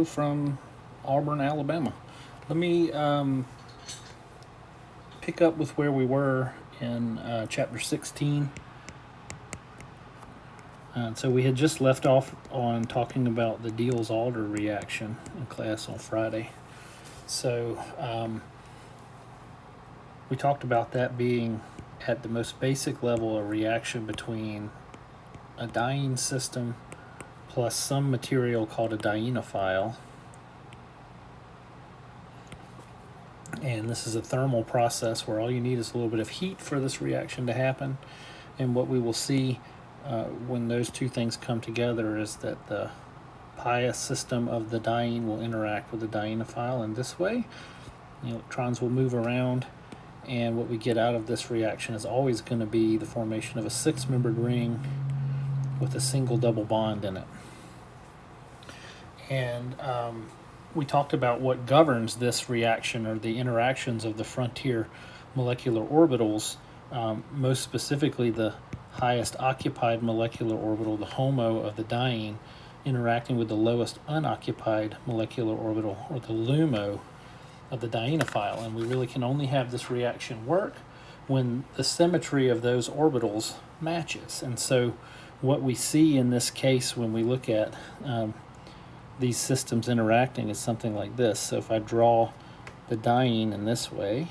from Auburn, Alabama. Let me pick up with where we were in chapter 16. So we had just left off on talking about the Diels-Alder reaction in class on Friday. So we talked about that being, at the most basic level, a reaction between a diene system plus some material called a dienophile. And this is a thermal process where all you need is a little bit of heat for this reaction to happen. And what we will see when those two things come together is that the pi system of the diene will interact with the dienophile in this way. The electrons will move around, and what we get out of this reaction is always going to be the formation of a six-membered ring with a single double bond in it. And we talked about what governs this reaction, or the interactions of the frontier molecular orbitals, most specifically the highest occupied molecular orbital, the HOMO of the diene, interacting with the lowest unoccupied molecular orbital, or the LUMO of the dienophile. And we really can only have this reaction work when the symmetry of those orbitals matches. And so what we see in this case when we look at these systems interacting is something like this. So if I draw the diene in this way,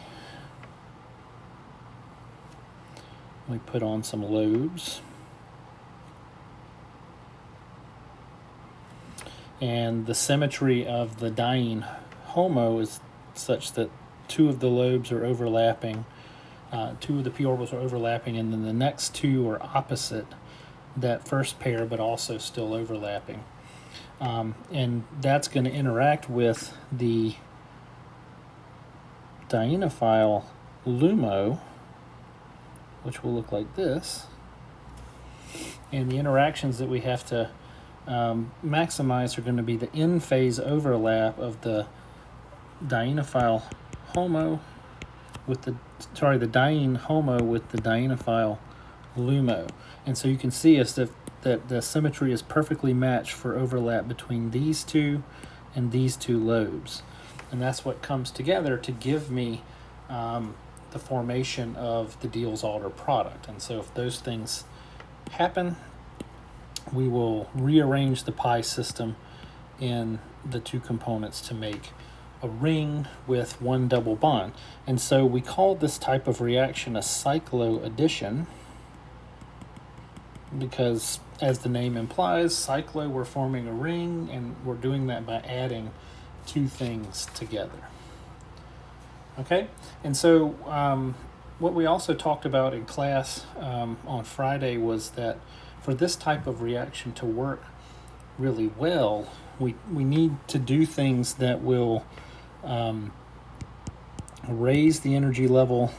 we put on some lobes, and the symmetry of the diene HOMO is such that two of the lobes are overlapping, two of the p orbitals are overlapping, and then the next two are opposite that first pair but also still overlapping. And that's going to interact with the dienophile LUMO, which will look like this. And the interactions that we have to maximize are going to be the in-phase overlap of the dienophile HOMO with the diene HOMO with the dienophile LUMO. And so you can see that the symmetry is perfectly matched for overlap between these two and these two lobes. And that's what comes together to give me the formation of the Diels-Alder product. And so if those things happen, we will rearrange the pi system in the two components to make a ring with one double bond. And so we call this type of reaction a cycloaddition, because as the name implies, cyclo, we're forming a ring, and we're doing that by adding two things together. Okay, and so what we also talked about in class on Friday was that for this type of reaction to work really well, we need to do things that will raise the energy level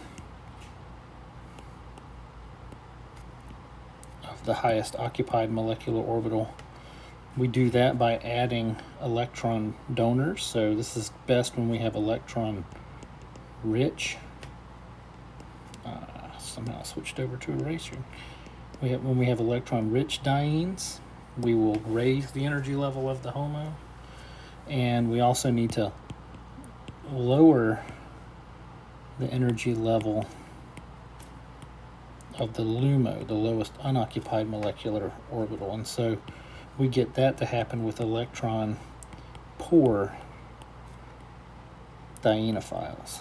of the highest occupied molecular orbital. We do that by adding electron donors. So this is best when we have electron rich. Somehow I switched over to eraser. When we have electron rich dienes, we will raise the energy level of the HOMO, and we also need to lower the energy level of the LUMO, the lowest unoccupied molecular orbital. And so we get that to happen with electron poor dienophiles.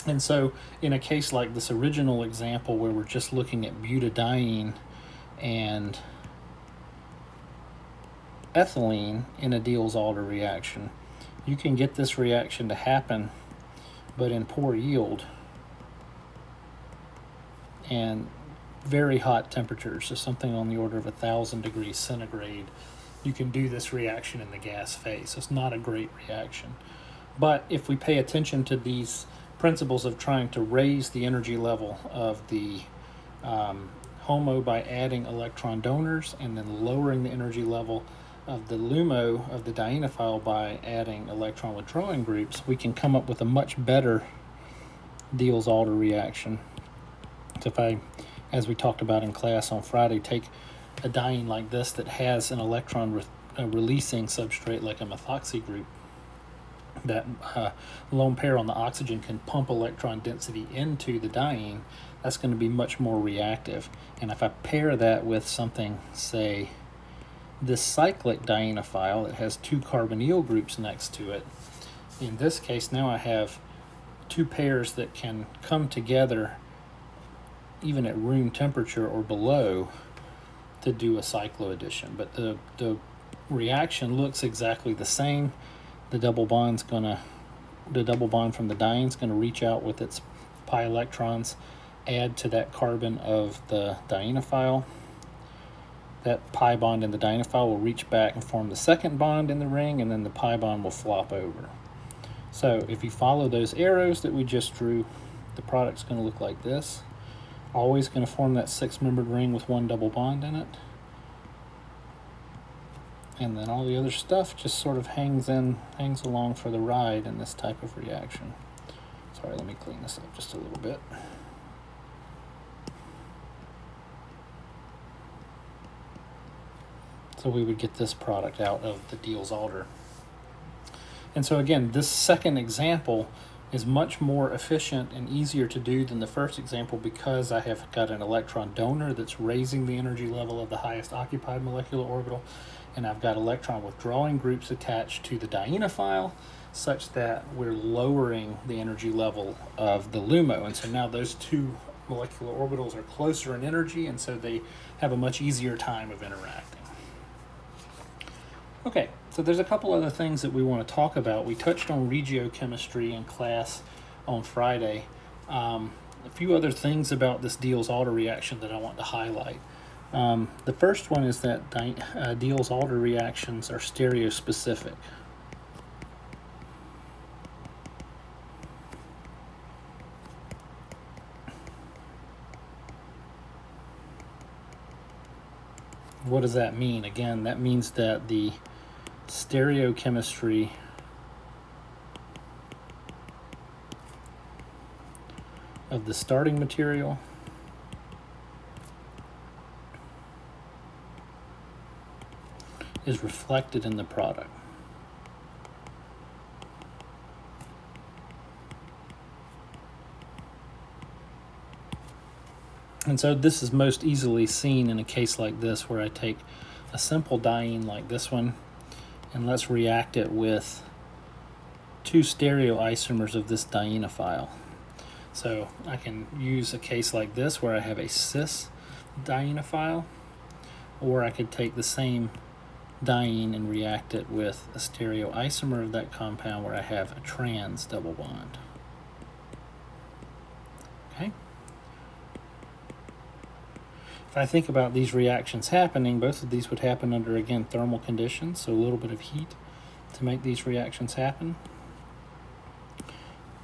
And so in a case like this original example where we're just looking at butadiene and ethylene in a Diels-Alder reaction, you can get this reaction to happen, but in poor yield and very hot temperatures, so something on the order of 1,000 degrees centigrade. You can do this reaction in the gas phase. So it's not a great reaction. But if we pay attention to these principles of trying to raise the energy level of the HOMO by adding electron donors, and then lowering the energy level of the LUMO of the dienophile by adding electron withdrawing groups, we can come up with a much better Diels-Alder reaction. So if I, as we talked about in class on Friday, take a diene like this that has an electron releasing substrate like a methoxy group, that lone pair on the oxygen can pump electron density into the diene, that's going to be much more reactive. And if I pair that with something, say, this cyclic dienophile that has 2 carbonyl groups next to it, in this case now I have 2 pairs that can come together even at room temperature or below to do a cycloaddition. But the reaction looks exactly the same. The double bond from the diene is going to reach out with its pi electrons, add to that carbon of the dienophile. That pi bond in the dienophile will reach back and form the second bond in the ring, and then the pi bond will flop over. So if you follow those arrows that we just drew, the product's going to look like this. Always going to form that 6-membered ring with 1 double bond in it. And then all the other stuff just sort of hangs along for the ride in this type of reaction. Sorry, let me clean this up just a little bit. So we would get this product out of the Diels-Alder. And so again, this second example is much more efficient and easier to do than the first example, because I have got an electron donor that's raising the energy level of the highest occupied molecular orbital, and I've got electron withdrawing groups attached to the dienophile, such that we're lowering the energy level of the LUMO. And so now those 2 molecular orbitals are closer in energy, and so they have a much easier time of interacting. Okay, so there's a couple other things that we want to talk about. We touched on regiochemistry in class on Friday. A few other things about this Diels-Alder reaction that I want to highlight. The first one is that Diels-Alder reactions are stereospecific. What does that mean? Again, that means that the stereochemistry of the starting material is reflected in the product. And so this is most easily seen in a case like this, where I take a simple diene like this one, and let's react it with 2 stereoisomers of this dienophile. So I can use a case like this where I have a cis dienophile, or I could take the same diene and react it with a stereoisomer of that compound where I have a trans double bond. Okay. If I think about these reactions happening, both of these would happen under, again, thermal conditions, so a little bit of heat to make these reactions happen.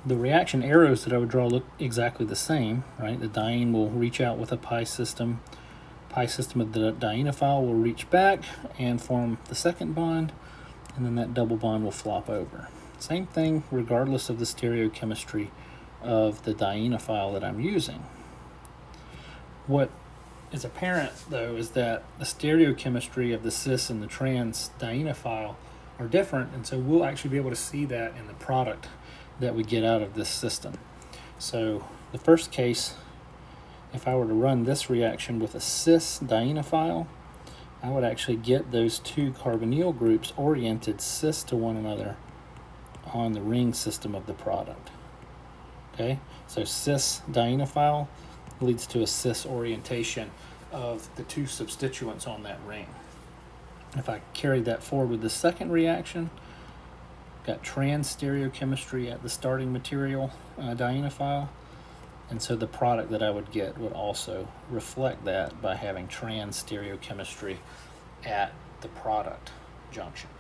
The reaction arrows that I would draw look exactly the same, right? The diene will reach out with a pi system. Pi system of the dienophile will reach back and form the second bond, and then that double bond will flop over. Same thing regardless of the stereochemistry of the dienophile that I'm using. What is apparent, though, is that the stereochemistry of the cis and the trans dienophile are different, and so we'll actually be able to see that in the product that we get out of this system. So the first case, if I were to run this reaction with a cis dienophile, I would actually get those 2 carbonyl groups oriented cis to one another on the ring system of the product. Okay, so cis dienophile leads to a cis orientation of the 2 substituents on that ring. If I carry that forward with the second reaction, got trans stereochemistry at the starting material dienophile, and so the product that I would get would also reflect that by having trans stereochemistry at the product junction.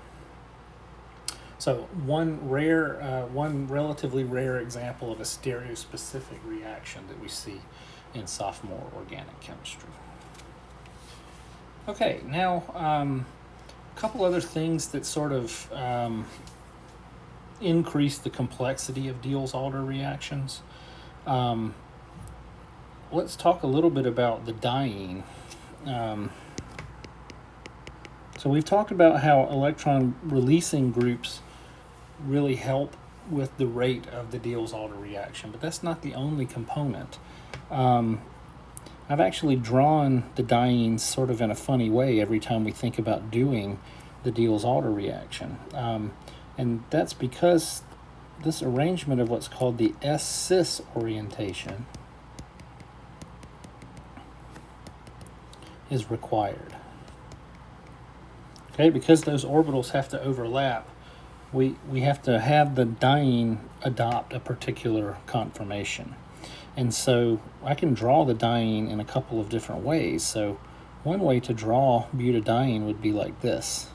So one relatively rare example of a stereospecific reaction that we see in sophomore organic chemistry. Okay, now a couple other things that sort of increase the complexity of Diels-Alder reactions. Let's talk a little bit about the diene. So So we've talked about how electron releasing groups really help with the rate of the Diels-Alder reaction, but that's not the only component. I've actually drawn the dienes sort of in a funny way every time we think about doing the Diels-Alder reaction. And that's because this arrangement of what's called the S-cis orientation is required. Okay, because those orbitals have to overlap, we have to have the diene adopt a particular conformation. And so I can draw the diene in a couple of different ways. So one way to draw butadiene would be like this,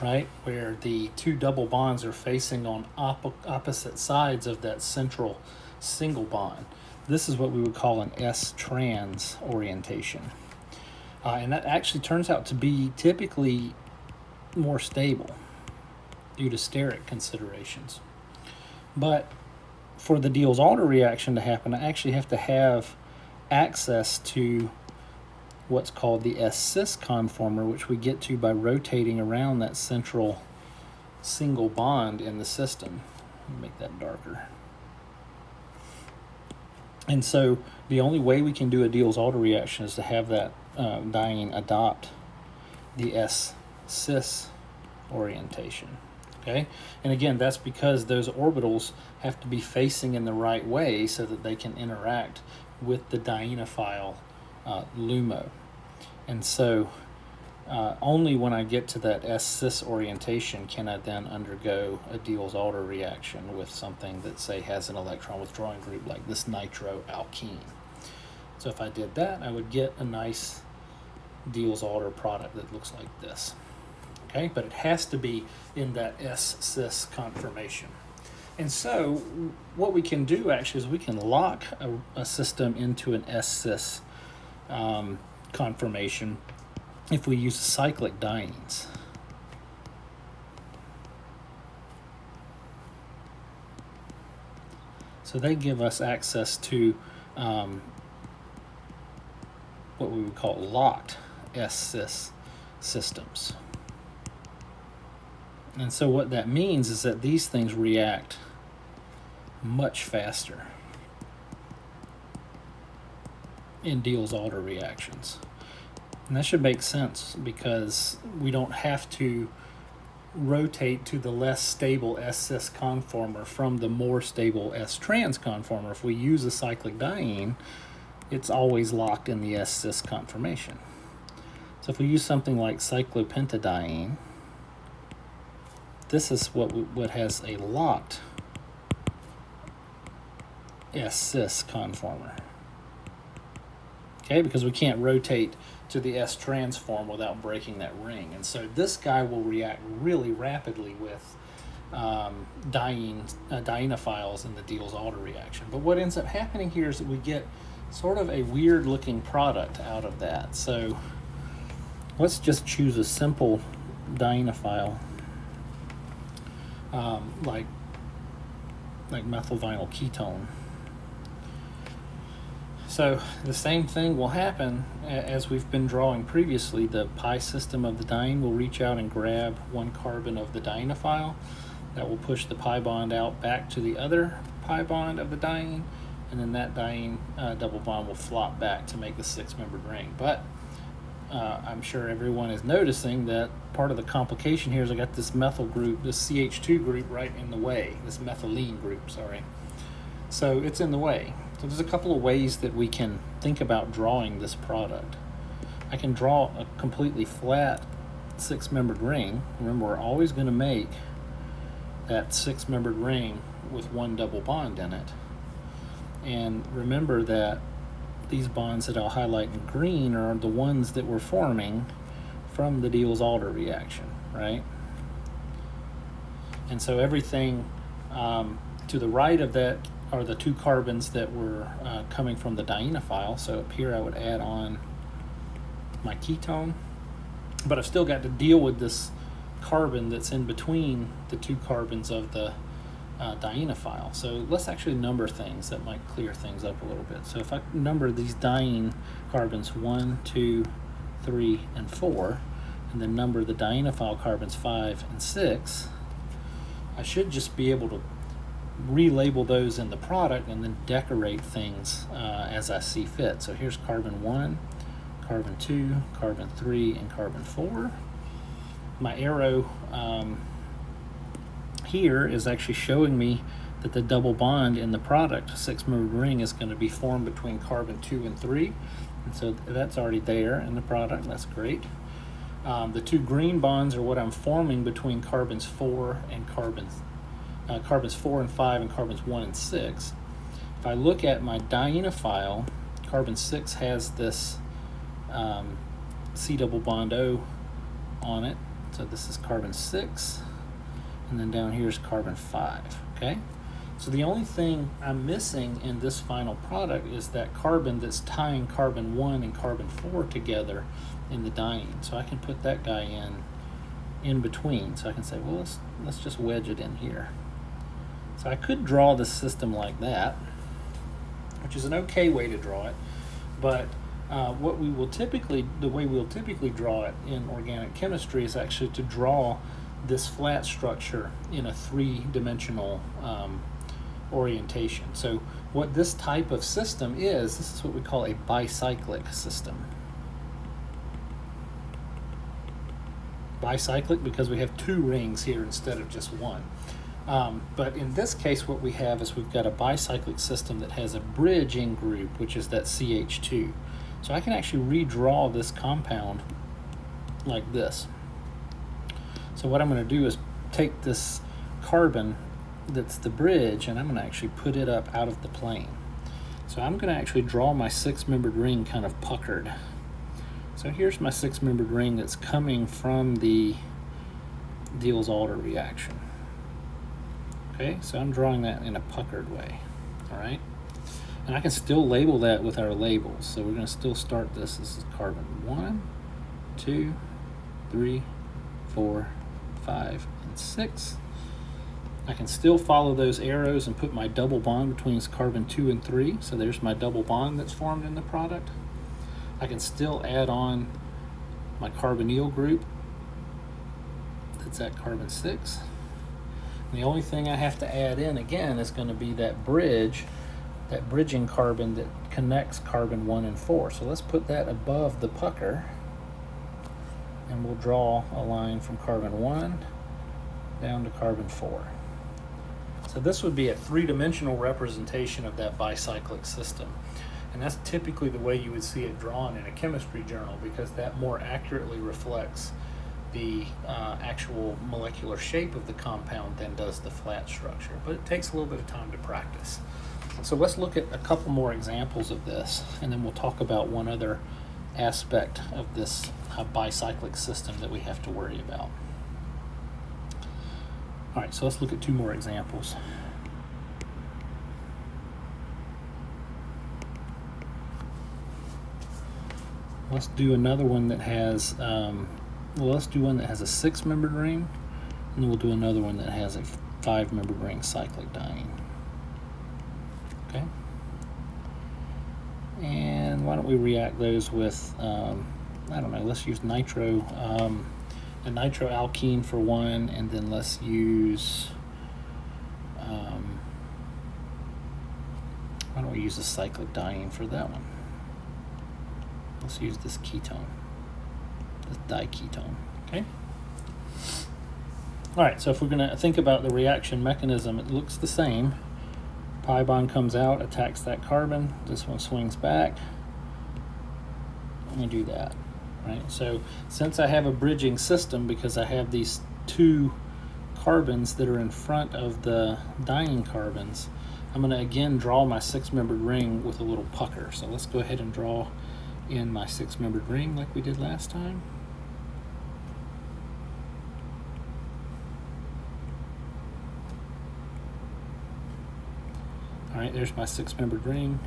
right? Where the two double bonds are facing on opposite sides of that central single bond. This is what we would call an S-trans orientation. And that actually turns out to be typically more stable due to steric considerations. But for the Diels-Alder reaction to happen, I actually have to have access to what's called the S-cis conformer, which we get to by rotating around that central single bond in the system. Let me make that darker. And so the only way we can do a Diels-Alder reaction is to have that diene adopt the S-cis orientation. Okay, and again, that's because those orbitals have to be facing in the right way so that they can interact with the dienophile LUMO. And so only when I get to that S-cis orientation can I then undergo a Diels-Alder reaction with something that, say, has an electron withdrawing group like this nitroalkene. So if I did that, I would get a nice Diels-Alder product that looks like this. Okay, but it has to be in that S-cis conformation. And so what we can do actually is we can lock a system into an S-cis conformation if we use cyclic dienes. So they give us access to what we would call locked S-cis systems. And so what that means is that these things react much faster in Diels-Alder reactions. And that should make sense because we don't have to rotate to the less stable S-cis conformer from the more stable S-trans conformer. If we use a cyclic diene, it's always locked in the S-cis conformation. So if we use something like cyclopentadiene, this is what has a locked S-cis conformer. Okay, because we can't rotate to the S-trans form without breaking that ring. And so this guy will react really rapidly with dienophiles in the Diels-Alder reaction. But what ends up happening here is that we get sort of a weird looking product out of that. So let's just choose a simple dienophile. Like methyl vinyl ketone. So the same thing will happen as we've been drawing previously. The pi system of the diene will reach out and grab one carbon of the dienophile. That will push the pi bond out back to the other pi bond of the diene, and then that diene double bond will flop back to make the six-membered ring. But I'm sure everyone is noticing that part of the complication here is I got this methyl group, this CH2 group right in the way, this methylene group, sorry. So it's in the way. So there's a couple of ways that we can think about drawing this product. I can draw a completely flat six-membered ring. Remember, we're always going to make that six-membered ring with one double bond in it. And remember that these bonds that I'll highlight in green are the ones that we're forming from the Diels-Alder reaction, right? And so everything to the right of that are the two carbons that were coming from the dienophile. So up here I would add on my ketone, but I've still got to deal with this carbon that's in between the two carbons of the dienophile. So let's actually number things. That might clear things up a little bit. So if I number these diene carbons 1, 2, 3, and 4, and then number the dienophile carbons 5 and 6, I should just be able to relabel those in the product and then decorate things as I see fit. So here's carbon 1, carbon 2, carbon 3, and carbon 4. My arrow here is actually showing me that the double bond in the product, 6-membered ring, is going to be formed between carbon 2 and 3. And so that's already there in the product. That's great. The 2 green bonds are what I'm forming between carbons 4 and carbons 4 and 5 and carbons 1 and 6. If I look at my dienophile, carbon 6 has this C double bond O on it. So this is carbon 6, and then down here is carbon 5. Okay? So the only thing I'm missing in this final product is that carbon that's tying carbon 1 and carbon 4 together in the diene. So I can put that guy in between. So I can say, well, let's just wedge it in here. So I could draw the system like that, which is an okay way to draw it, but the way we'll typically draw it in organic chemistry is actually to draw this flat structure in a 3-dimensional orientation. So what this type of system is, this is what we call a bicyclic system. Bicyclic because we have 2 rings here instead of just 1. But in this case, what we have is we've got a bicyclic system that has a bridging group, which is that CH2. So I can actually redraw this compound like this. So what I'm going to do is take this carbon that's the bridge, and I'm going to actually put it up out of the plane. So I'm going to actually draw my 6-membered ring kind of puckered. So here's my 6-membered ring that's coming from the Diels-Alder reaction. Okay, so I'm drawing that in a puckered way, all right? And I can still label that with our labels. So we're going to still start this. This is carbon 1, 2, 3, 4, 5, and 6. I can still follow those arrows and put my double bond between carbon 2 and 3. So there's my double bond that's formed in the product. I can still add on my carbonyl group that's at carbon 6. And the only thing I have to add in again is going to be that bridging carbon that connects carbon 1 and 4. So let's put that above the pucker, and we'll draw a line from carbon 1 down to carbon 4. So this would be a 3-dimensional representation of that bicyclic system. And that's typically the way you would see it drawn in a chemistry journal, because that more accurately reflects the actual molecular shape of the compound than does the flat structure. But it takes a little bit of time to practice. So let's look at a couple more examples of this, and then we'll talk about one other aspect of this bicyclic system that we have to worry about. All right, so let's look at 2 more examples. Let's do another one that has, let's do one that has a 6-membered ring, and then we'll do another one that has a 5-membered ring cyclic diene. Okay. And why don't we react those with, I don't know, let's use nitro, a nitroalkene for one, and then let's use, why don't we use a cyclic diene for that one? Let's use this ketone, this diketone, okay? All right, so if we're gonna think about the reaction mechanism, it looks the same. Pi bond comes out, attacks that carbon. This one swings back. Let me do that, right? So since I have a bridging system, because I have these 2 carbons that are in front of the diene carbons, I'm going to again draw my 6-membered ring with a little pucker. So let's go ahead and draw in my 6-membered ring like we did last time. All right, there's my 6-membered ring.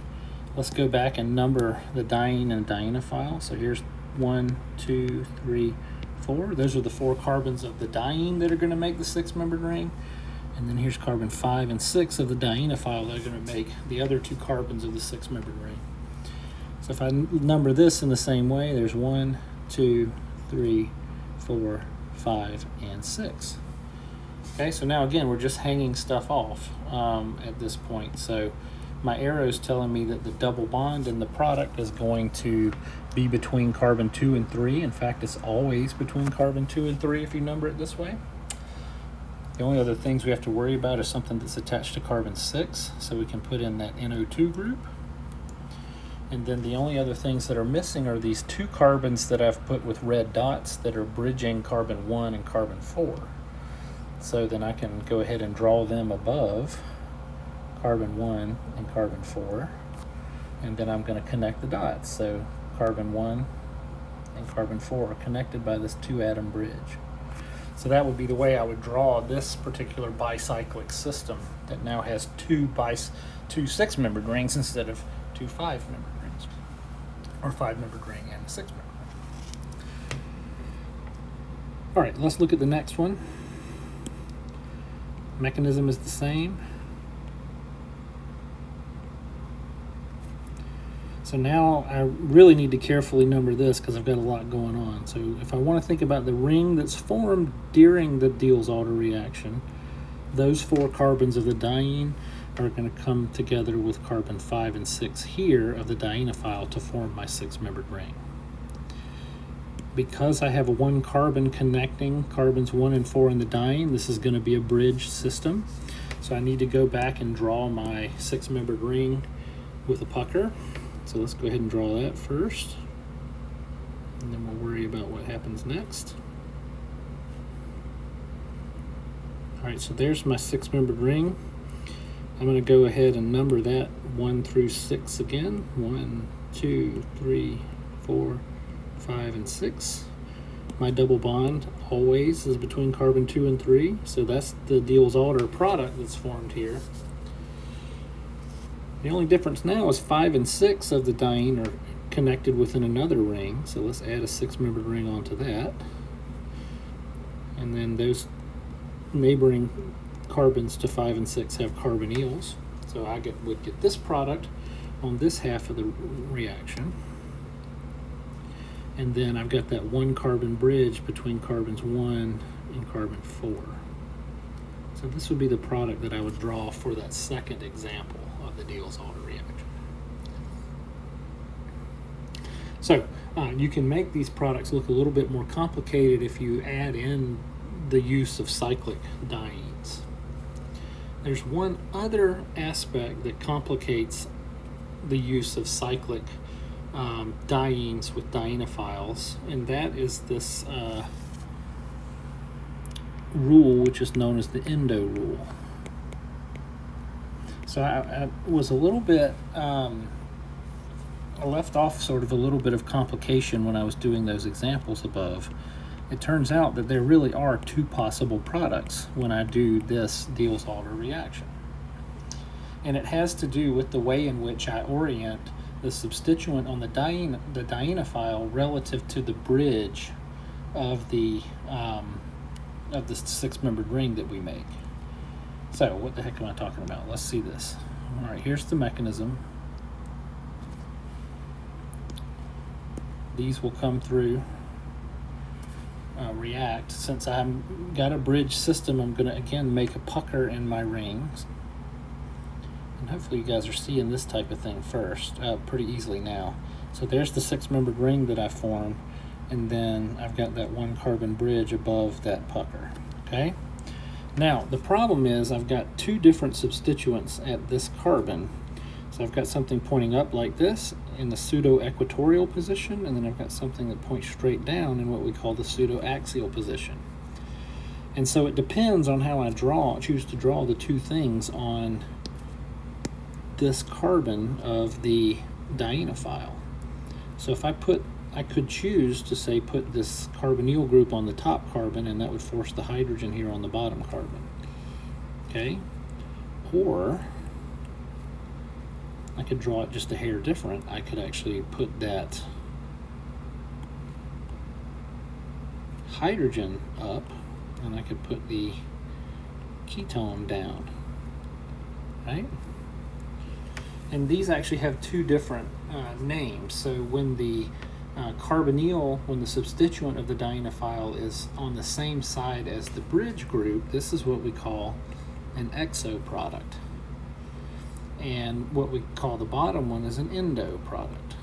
Let's go back and number the diene and dienophile. So here's 1, 2, 3, 4. Those are the 4 carbons of the diene that are going to make the 6-membered ring. And then here's carbon 5 and 6 of the dienophile that are going to make the other 2 carbons of the 6-membered ring. So if I number this in the same way, there's 1, 2, 3, 4, 5, and 6. Okay, so now again, we're just hanging stuff off at this point. So my arrow is telling me that the double bond in the product is going to be between carbon 2 and 3. In fact, it's always between carbon 2 and 3 if you number it this way. The only other things we have to worry about is something that's attached to carbon 6, so we can put in that NO2 group. And then the only other things that are missing are these 2 carbons that I've put with red dots that are bridging carbon 1 and carbon 4. So then I can go ahead and draw them above carbon 1 and carbon 4. And then I'm going to connect the dots. So carbon 1 and carbon 4 are connected by this 2-atom bridge. So that would be the way I would draw this particular bicyclic system that now has 2 6-membered rings instead of 2 5-membered rings, or 5-membered ring and a 6-membered ring. All right, let's look at the next one. Mechanism is the same. So now I really need to carefully number this because I've got a lot going on. So if I want to think about the ring that's formed during the Diels-Alder reaction, those 4 carbons of the diene are going to come together with carbon 5 and 6 here of the dienophile to form my 6-membered ring. Because I have a 1 carbon connecting carbons 1 and 4 in the diene, this is going to be a bridge system. So I need to go back and draw my 6-membered ring with a pucker. So let's go ahead and draw that first, and then we'll worry about what happens next. All right, so there's my 6-membered ring. I'm going to go ahead and number that 1 through 6 again. 1, 2, 3, 4, 5, and 6. My double bond always is between carbon 2 and 3, so that's the Diels-Alder product that's formed here. The only difference now is 5 and 6 of the diene are connected within another ring, so let's add a 6-membered ring onto that. And then those neighboring carbons to 5 and 6 have carbonyls, so I would get this product on this half of the reaction. And then I've got that 1 carbon bridge between carbons 1 and carbon 4. So this would be the product that I would draw for that second example of the Diels-Alder reaction. So you can make these products look a little bit more complicated if you add in the use of cyclic dienes. There's one other aspect that complicates the use of cyclic dienes with dienophiles, and that is this rule which is known as the endo rule. So I was a little bit, I left off sort of a little bit of complication when I was doing those examples above. It turns out that there really are 2 possible products when I do this Diels-Alder reaction. And it has to do with the way in which I orient the substituent on the dienophile relative to the bridge of the 6-membered ring that we make. So what the heck am I talking about? Let's see this. All right, here's the mechanism. These will come through, react. Since I've got a bridge system, I'm going to again make a pucker in my rings. And hopefully you guys are seeing this type of thing first pretty easily now. So there's the 6-membered ring that I formed, and then I've got that 1 carbon bridge above that pucker. Okay? Now, the problem is I've got 2 different substituents at this carbon. So I've got something pointing up like this in the pseudo-equatorial position, and then I've got something that points straight down in what we call the pseudo-axial position. And so it depends on how I choose to draw the 2 things on this carbon of the dienophile. So if I could choose to say put this carbonyl group on the top carbon, and that would force the hydrogen here on the bottom carbon. Okay? Or I could draw it just a hair different. I could actually put that hydrogen up, and I could put the ketone down. Right? And these actually have 2 different names. So when the carbonyl, when the substituent of the dienophile is on the same side as the bridge group, this is what we call an exo product. And what we call the bottom one is an endo product.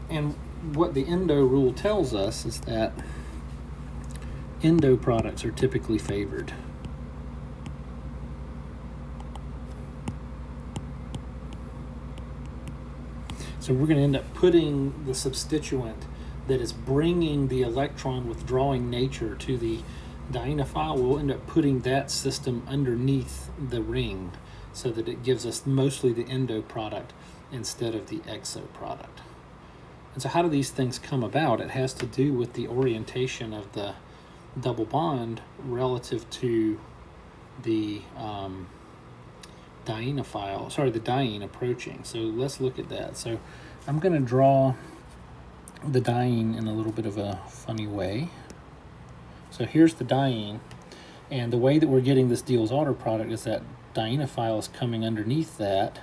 And what the endo rule tells us is that endo products are typically favored. So we're going to end up putting the substituent that is bringing the electron withdrawing nature to the dienophile. We'll end up putting that system underneath the ring so that it gives us mostly the endo product instead of the exo product. And so how do these things come about? It has to do with the orientation of the double bond relative to the the diene approaching. So let's look at that. So I'm going to draw the diene in a little bit of a funny way. So here's the diene, and the way that we're getting this Diels-Alder product is that dienophile is coming underneath that,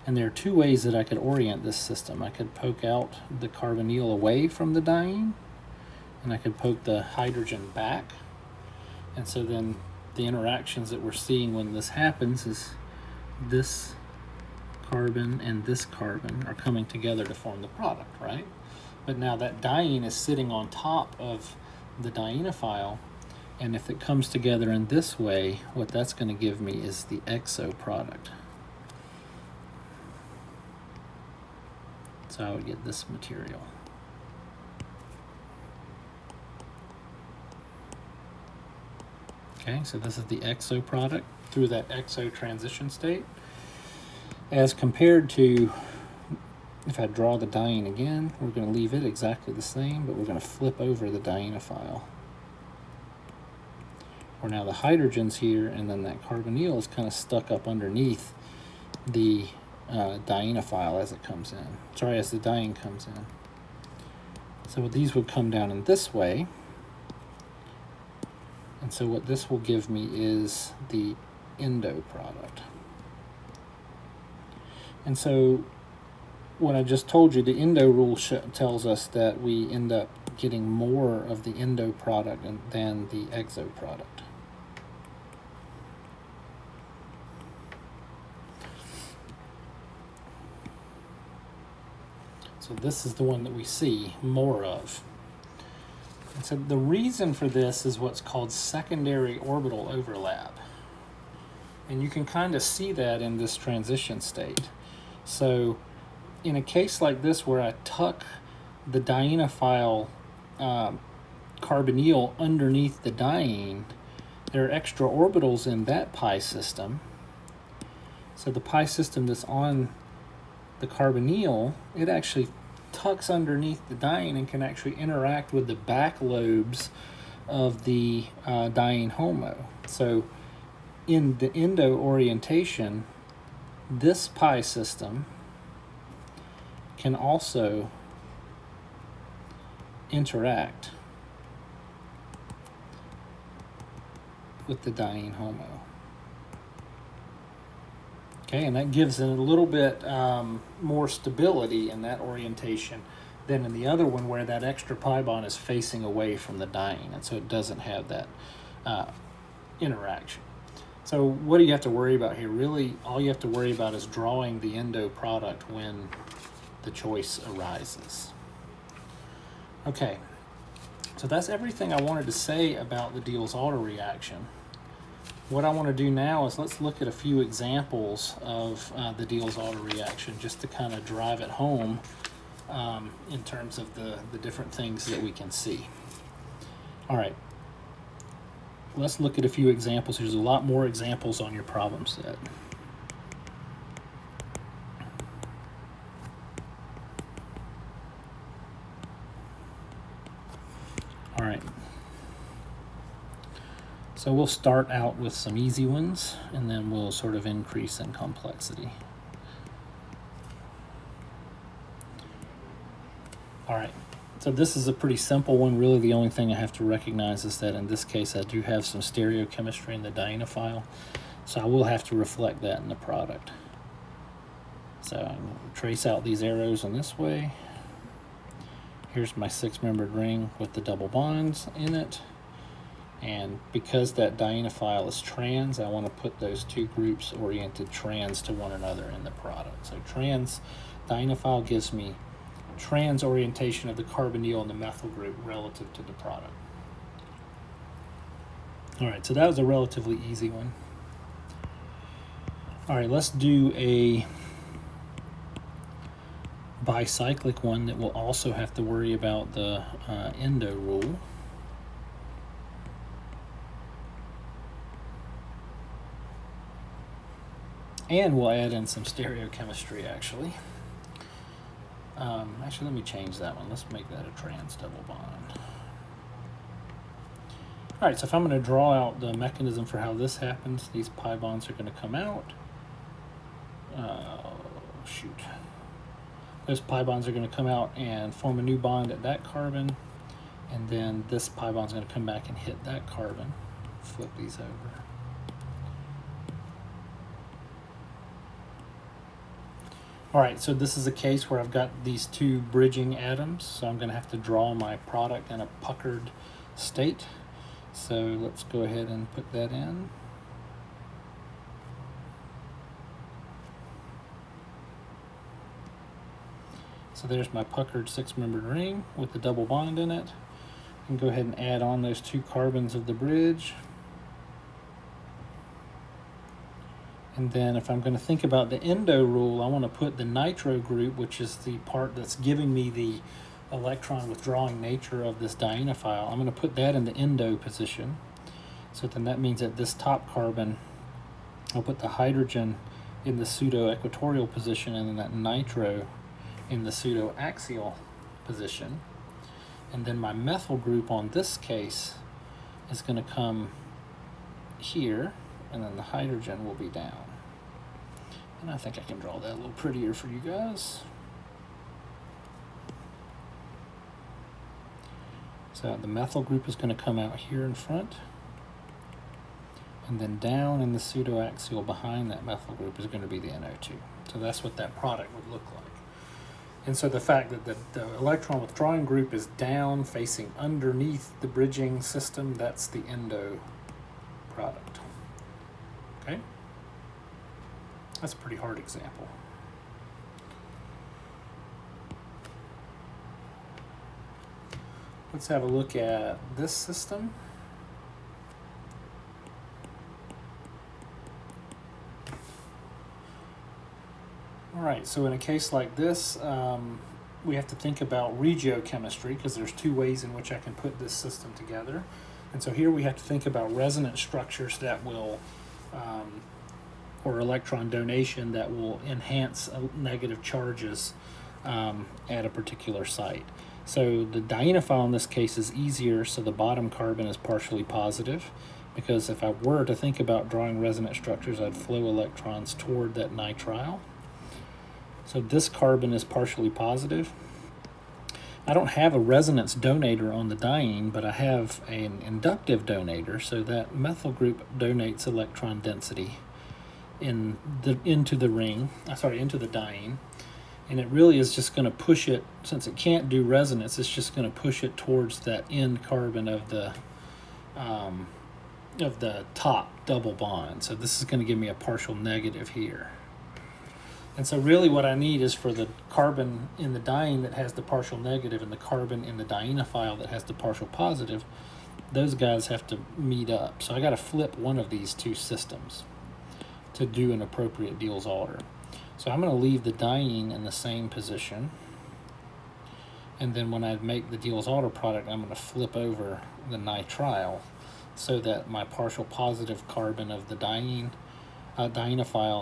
and there are two ways that I could orient this system. I could poke out the carbonyl away from the diene, and I could poke the hydrogen back, and so then the interactions that we're seeing when this happens is this carbon and this carbon are coming together to form the product, right? But now that diene is sitting on top of the dienophile, and if it comes together in this way, what that's going to give me is the exo product. So I would get this material. Okay, so this is the exo product through that exo transition state, as compared to, if I draw the diene again, we're going to leave it exactly the same, but we're going to flip over the dienophile. Where now the hydrogen's here, and then that carbonyl is kind of stuck up underneath the dienophile as it comes in. Sorry, as the diene comes in. So these would come down in this way. And so what this will give me is the endo product. And so what I just told you, the endo rule tells us that we end up getting more of the endo product than the exo product. So this is the one that we see more of. And so the reason for this is what's called secondary orbital overlap. And you can kind of see that in this transition state. So in a case like this where I tuck the dienophile carbonyl underneath the diene, there are extra orbitals in that pi system. So the pi system that's on the carbonyl, it actually tucks underneath the diene and can actually interact with the back lobes of the diene HOMO. So in the endo orientation, this pi system can also interact with the diene HOMO. Okay, and that gives it a little bit more stability in that orientation than in the other one where that extra pi bond is facing away from the diene, and so it doesn't have that interaction. So what do you have to worry about here? Really, all you have to worry about is drawing the endo product when the choice arises. Okay, so that's everything I wanted to say about the Diels-Alder reaction. What I want to do now is let's look at a few examples of the Diels-Alder reaction just to kind of drive it home in terms of the different things that we can see. All right, let's look at a few examples. There's a lot more examples on your problem set. All right. So we'll start out with some easy ones, and then we'll sort of increase in complexity. All right, so this is a pretty simple one. Really, the only thing I have to recognize is that in this case, I do have some stereochemistry in the dienophile, so I will have to reflect that in the product. So I'm going to trace out these arrows in this way. Here's my 6-membered ring with the double bonds in it. And because that dienophile is trans, I want to put those two groups oriented trans to one another in the product. So trans dienophile gives me trans orientation of the carbonyl and the methyl group relative to the product. All right, so that was a relatively easy one. All right, let's do a bicyclic one that will also have to worry about the endo rule. And we'll add in some stereochemistry, actually. Actually, let me change that one. Let's make that a trans double bond. All right, so if I'm going to draw out the mechanism for how this happens, these pi bonds are going to come out. Shoot. Those pi bonds are going to come out and form a new bond at that carbon, and then this pi bond is going to come back and hit that carbon. Flip these over. All right, so this is a case where I've got these two bridging atoms, so I'm going to have to draw my product in a puckered state. So let's go ahead and put that in. So there's my puckered 6-membered ring with the double bond in it. I can go ahead and add on those two carbons of the bridge. And then if I'm going to think about the endo rule, I want to put the nitro group, which is the part that's giving me the electron withdrawing nature of this dienophile. I'm going to put that in the endo position. So then that means that this top carbon, I'll put the hydrogen in the pseudo-equatorial position and then that nitro in the pseudo-axial position. And then my methyl group on this case is going to come here, and then the hydrogen will be down. And I think I can draw that a little prettier for you guys. So the methyl group is going to come out here in front, and then down in the pseudoaxial behind that methyl group is going to be the NO2. So that's what that product would look like. And so the fact that the electron withdrawing group is down facing underneath the bridging system, that's the endo product. Okay? That's a pretty hard example. Let's have a look at this system. All right, so in a case like this, we have to think about regiochemistry because there's two ways in which I can put this system together. And so here we have to think about resonance structures that will, or electron donation that will enhance negative charges at a particular site. So the dienophile in this case is easier, so the bottom carbon is partially positive, because if I were to think about drawing resonance structures, I'd flow electrons toward that nitrile. So this carbon is partially positive. I don't have a resonance donator on the diene, but I have an inductive donator, so that methyl group donates electron density into the diene. And it really is just going to push it, since it can't do resonance, it's just going to push it towards that end carbon of the top double bond. So this is going to give me a partial negative here. And so really what I need is for the carbon in the diene that has the partial negative and the carbon in the dienophile that has the partial positive, those guys have to meet up. So I got to flip one of these two systems to do an appropriate Diels-Alder. So I'm going to leave the diene in the same position. And then when I make the Diels-Alder product, I'm going to flip over the nitrile so that my partial positive carbon of the dienophile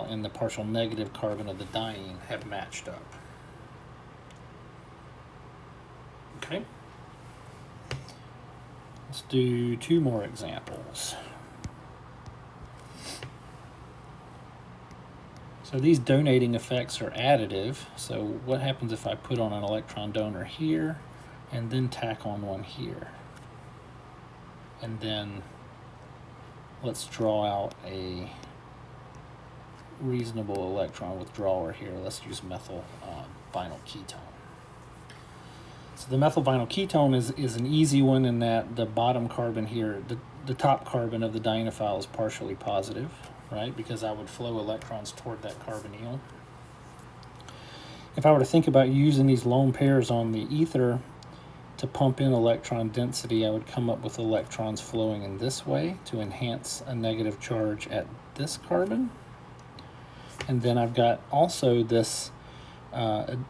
and the partial negative carbon of the diene have matched up. Okay. Let's do two more examples. So these donating effects are additive. So what happens if I put on an electron donor here and then tack on one here? And then let's draw out a reasonable electron withdrawer here. Let's use methyl vinyl ketone. So the methyl vinyl ketone is an easy one in that the bottom carbon here, the top carbon of the dienophile is partially positive, right? Because I would flow electrons toward that carbonyl. If I were to think about using these lone pairs on the ether to pump in electron density, I would come up with electrons flowing in this way to enhance a negative charge at this carbon. And then I've got also this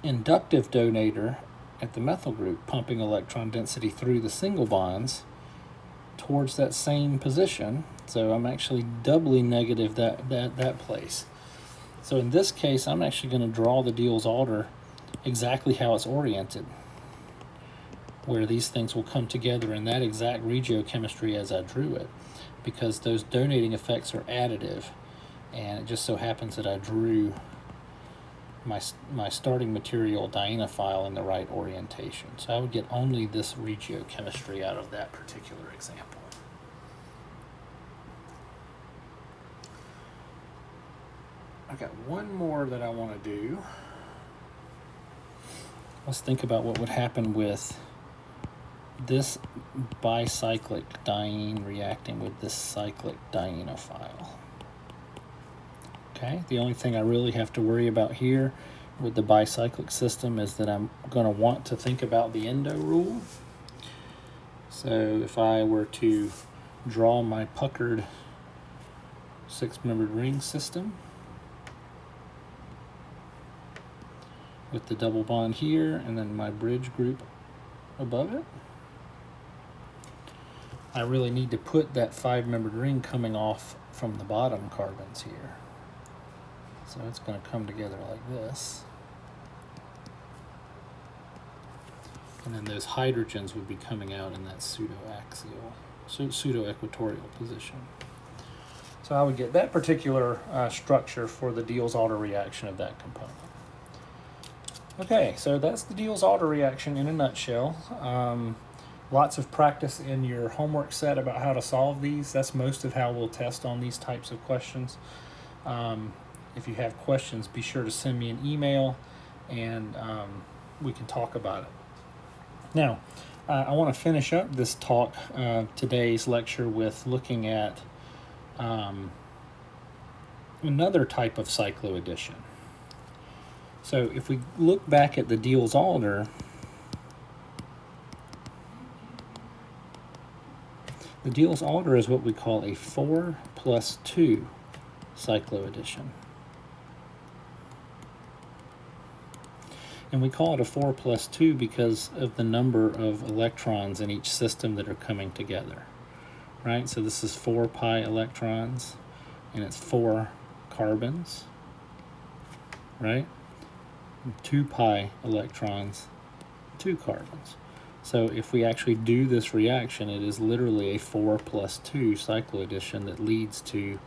inductive donator at the methyl group pumping electron density through the single bonds towards that same position. So I'm actually doubly negative that place. So in this case, I'm actually going to draw the Diels-Alder exactly how it's oriented, where these things will come together in that exact regiochemistry as I drew it, because those donating effects are additive, and it just so happens that I drew my starting material dienophile in the right orientation. So I would get only this regiochemistry out of that particular example. I've got one more that I want to do. Let's think about what would happen with this bicyclic diene reacting with this cyclic dienophile. Okay, the only thing I really have to worry about here with the bicyclic system is that I'm going to want to think about the endo rule. So if I were to draw my puckered six-membered ring system with the double bond here and then my bridge group above it, I really need to put that five-membered ring coming off from the bottom carbons here. So it's going to come together like this. And then those hydrogens would be coming out in that pseudo-equatorial position. So I would get that particular structure for the Diels-Alder reaction of that component. Okay, so that's the Diels-Alder reaction in a nutshell. Lots of practice in your homework set about how to solve these. That's most of how we'll test on these types of questions. If you have questions, be sure to send me an email and we can talk about it. Now, I want to finish up this talk, today's lecture, with looking at another type of cycloaddition. So if we look back at the Diels-Alder, the Diels-Alder is what we call a 4+2 cycloaddition. And we call it a 4+2 because of the number of electrons in each system that are coming together, right? So this is 4 pi electrons, and it's 4 carbons, right? 2 pi electrons, 2 carbons. So if we actually do this reaction, it is literally a 4+2 cycloaddition that leads to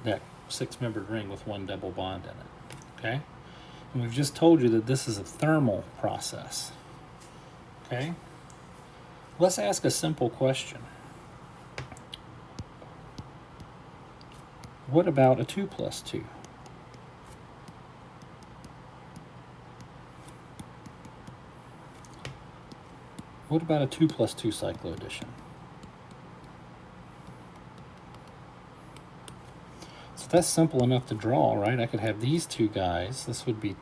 that six-membered ring with one double bond in it, okay? And we've just told you that this is a thermal process, okay? Let's ask a simple question. What about a 2+2? What about a 2+2 cycloaddition? So that's simple enough to draw, right? I could have these two guys. This would be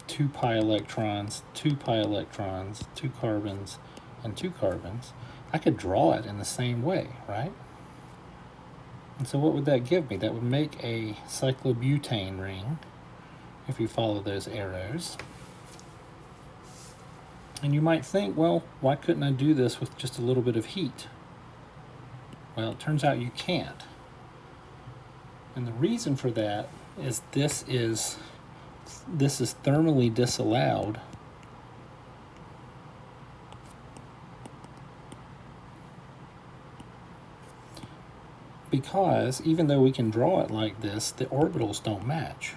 2 pi electrons, 2 pi electrons, 2 carbons, and 2 carbons. I could draw it in the same way, right? And so what would that give me? That would make a cyclobutane ring, if you follow those arrows. And you might think, well, why couldn't I do this with just a little bit of heat? Well, it turns out you can't. And the reason for that is this is thermally disallowed because even though we can draw it like this, the orbitals don't match.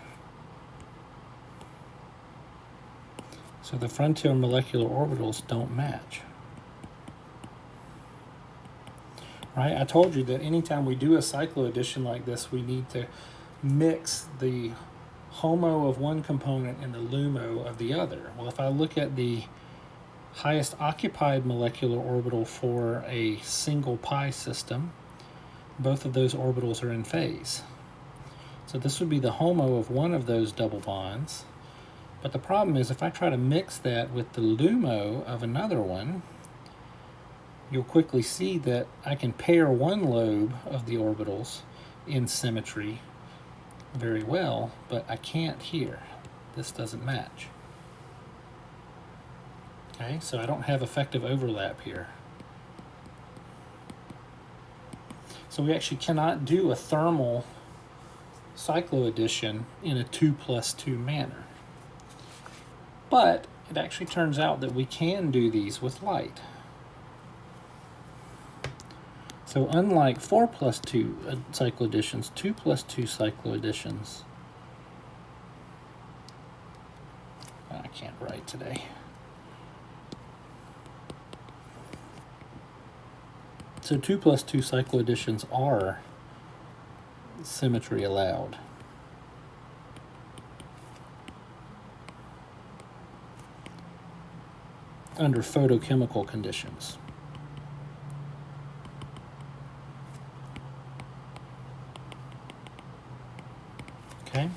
So the frontier molecular orbitals don't match. Right? I told you that anytime we do a cycloaddition like this, we need to mix the HOMO of one component and the LUMO of the other. Well, if I look at the highest occupied molecular orbital for a single pi system, both of those orbitals are in phase. So this would be the HOMO of one of those double bonds. But the problem is if I try to mix that with the LUMO of another one, you'll quickly see that I can pair one lobe of the orbitals in symmetry very well, but I can't here. This doesn't match. Okay, so I don't have effective overlap here. So we actually cannot do a thermal cycloaddition in a 2+2 manner. But it actually turns out that we can do these with light. So unlike 4+2 cycloadditions, 2+2 cycloadditions, I can't write today. So 2+2 cycloadditions are symmetry allowed. Under photochemical conditions. Okay,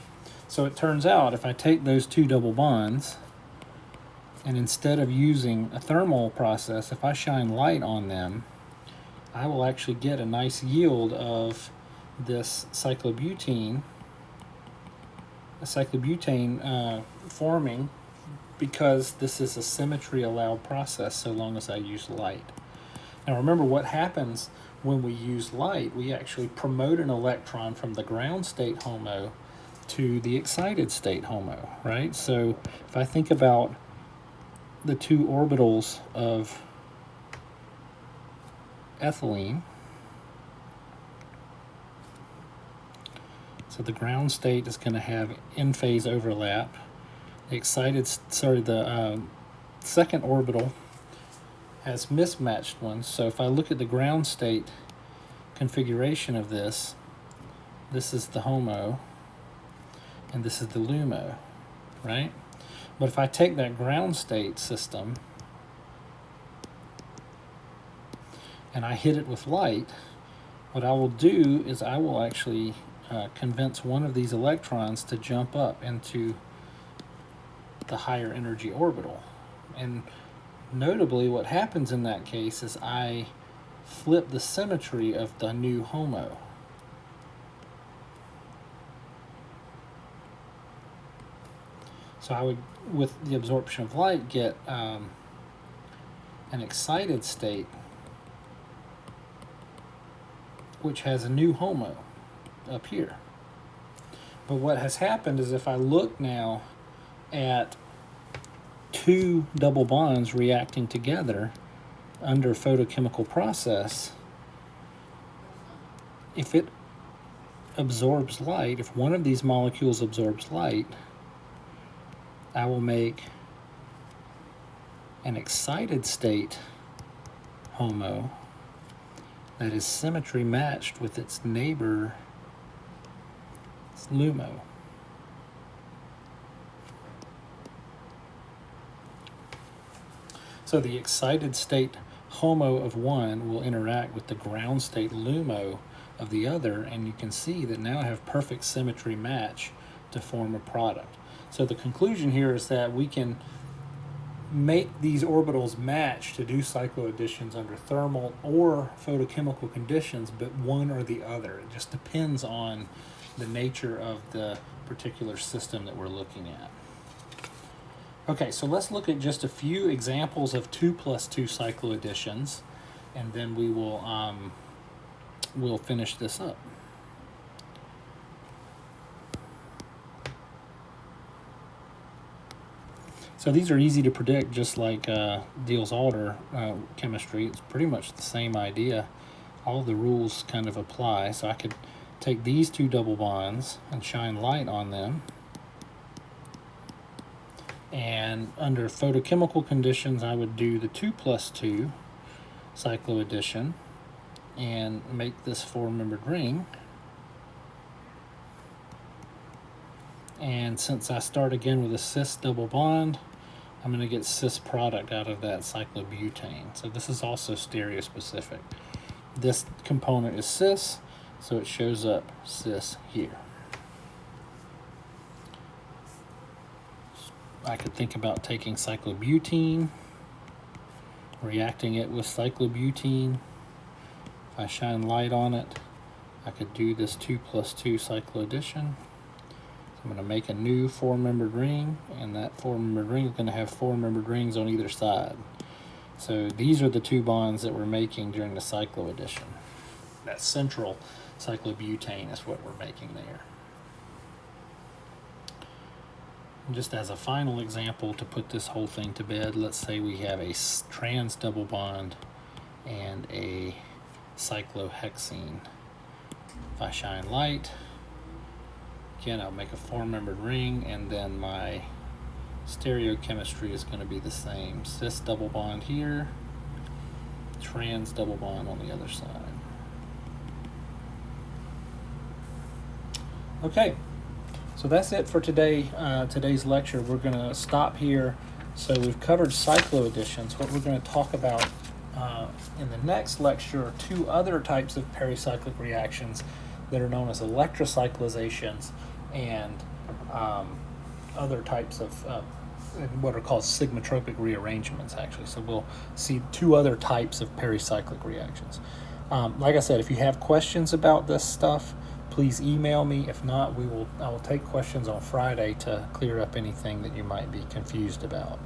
so it turns out if I take those two double bonds and instead of using a thermal process, if I shine light on them, I will actually get a nice yield of this cyclobutane, forming, because this is a symmetry allowed process so long as I use light. Now remember what happens when we use light, we actually promote an electron from the ground state HOMO to the excited state HOMO, right? So if I think about the two orbitals of ethylene, so the ground state is going to have in-phase overlap. The second orbital has mismatched ones. So if I look at the ground state configuration of this, this is the HOMO and this is the LUMO, right? But if I take that ground state system and I hit it with light, what I will do is I will actually convince one of these electrons to jump up into the higher energy orbital. And notably what happens in that case is I flip the symmetry of the new HOMO. So I would, with the absorption of light, get an excited state which has a new HOMO up here. But what has happened is if I look now at two double bonds reacting together under photochemical process, if it absorbs light, if one of these molecules absorbs light, I will make an excited state HOMO that is symmetry matched with its neighbor LUMO. So the excited state HOMO of one will interact with the ground state LUMO of the other, and you can see that now I have perfect symmetry match to form a product. So the conclusion here is that we can make these orbitals match to do cycloadditions under thermal or photochemical conditions, but one or the other. It just depends on the nature of the particular system that we're looking at. Okay, so let's look at just a few examples of 2+2 cycloadditions, and then we will we'll finish this up. So these are easy to predict, just like Diels-Alder chemistry. It's pretty much the same idea. All the rules kind of apply. So I could take these two double bonds and shine light on them. And under photochemical conditions, I would do the 2+2 cycloaddition and make this four-membered ring. And since I start again with a cis double bond, I'm going to get cis product out of that cyclobutane. So this is also stereospecific. This component is cis, so it shows up cis here. I could think about taking cyclobutene, reacting it with cyclobutene. If I shine light on it, I could do this 2 + 2 cycloaddition. I'm going to make a new 4-membered ring, and that 4-membered ring is going to have 4-membered rings on either side. So these are the 2 bonds that we're making during the cycloaddition. That central cyclobutane is what we're making there. And just as a final example to put this whole thing to bed, let's say we have a trans double bond and a cyclohexene. If I shine light, again, I'll make a 4-membered ring, and then my stereochemistry is going to be the same. Cis double bond here, trans double bond on the other side. Okay, so that's it for today. Today's lecture. We're going to stop here. So we've covered cycloadditions. What we're going to talk about in the next lecture are 2 other types of pericyclic reactions that are known as electrocyclizations and other types of what are called sigmatropic rearrangements, actually. So we'll see 2 other types of pericyclic reactions. Like I said, if you have questions about this stuff, please email me. If not, I will take questions on Friday to clear up anything that you might be confused about.